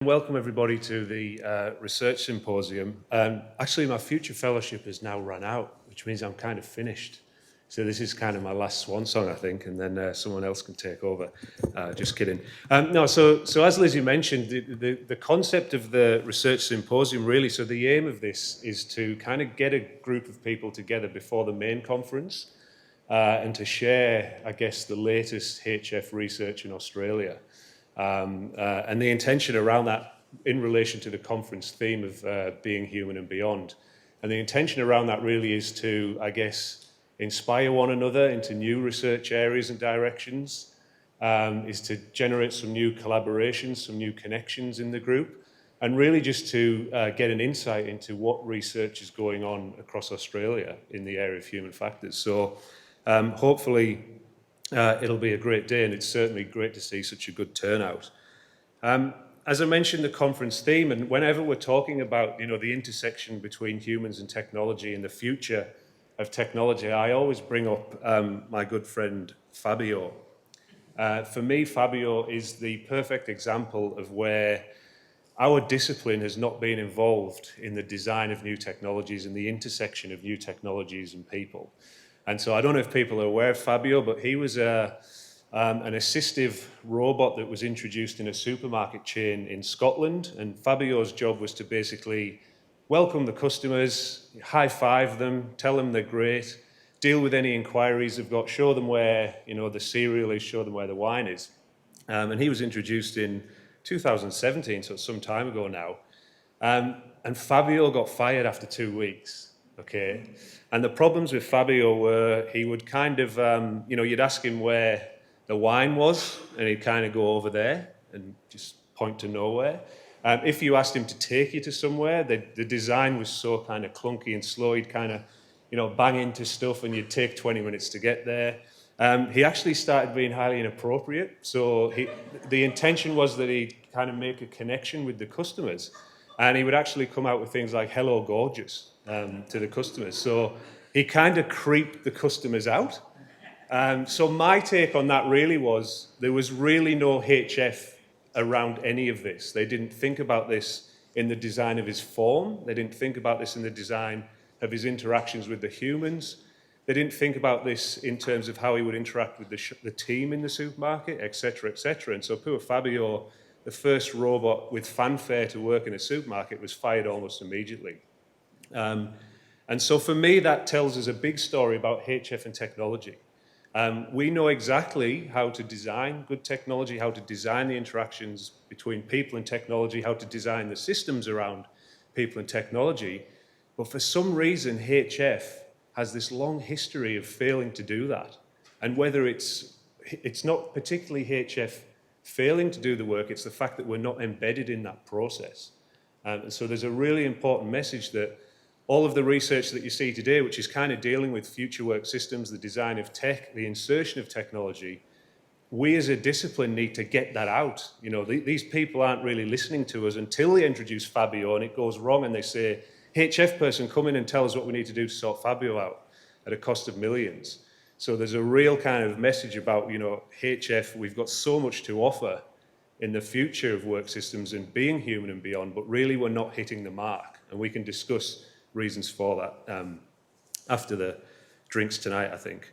welcome everybody to the Research Symposium. Actually, my future fellowship has now run out, which means I'm kind of finished. So this is kind of my last swan song, I think, and then someone else can take over. Just kidding. So as Lizzie mentioned, the concept of the Research Symposium really, so the aim of this is to kind of get a group of people together before the main conference and to share, I guess, the latest HF research in Australia. And the intention around that in relation to the conference theme of being human and beyond. And the intention around that really is to, I guess, inspire one another into new research areas and directions, is to generate some new collaborations, some new connections in the group, and really just to get an insight into what research is going on across Australia in the area of human factors. So hopefully it'll be a great day, and it's certainly great to see such a good turnout. As I mentioned, the conference theme, and whenever we're talking about, the intersection between humans and technology and the future of technology, I always bring up my good friend Fabio. For me, Fabio is the perfect example of where our discipline has not been involved in the design of new technologies and the intersection of new technologies and people. And so I don't know if people are aware of Fabio, but he was an assistive robot that was introduced in a supermarket chain in Scotland. And Fabio's job was to basically welcome the customers, high-five them, tell them they're great, deal with any inquiries they've got, show them where the cereal is, show them where the wine is. And he was introduced in 2017, so it's some time ago now. And Fabio got fired after 2 weeks, okay? And the problems with Fabio were he would kind of, you'd ask him where the wine was, and he'd kind of go over there and just point to nowhere. If you asked him to take you to somewhere, the design was so kind of clunky and slow, he'd kind of, bang into stuff and you'd take 20 minutes to get there. He actually started being highly inappropriate. So the intention was that he'd kind of make a connection with the customers. And he would actually come out with things like, "Hello, gorgeous," to the customers. So he kind of creeped the customers out. So my take on that really was there was really no HF around any of this. They didn't think about this in the design of his form. They didn't think about this in the design of his interactions with the humans. They didn't think about this in terms of how he would interact with the team in the supermarket, etc., etc. And so poor Fabio, the first robot with fanfare to work in a supermarket, was fired almost immediately. And so for me, that tells us a big story about HF and technology. We know exactly how to design good technology, how to design the interactions between people and technology, how to design the systems around people and technology. But for some reason, HF has this long history of failing to do that. And whether it's not particularly HF failing to do the work, it's the fact that we're not embedded in that process. And so there's a really important message that all of the research that you see today, which is kind of dealing with future work systems, the design of tech, the insertion of technology, we as a discipline need to get that out. These people aren't really listening to us until they introduce Fabio and it goes wrong and they say, "HF person, come in and tell us what we need to do to sort Fabio out at a cost of millions." So there's a real kind of message about, HF, we've got so much to offer in the future of work systems and being human and beyond, but really we're not hitting the mark. And we can discuss reasons for that after the drinks tonight, I think.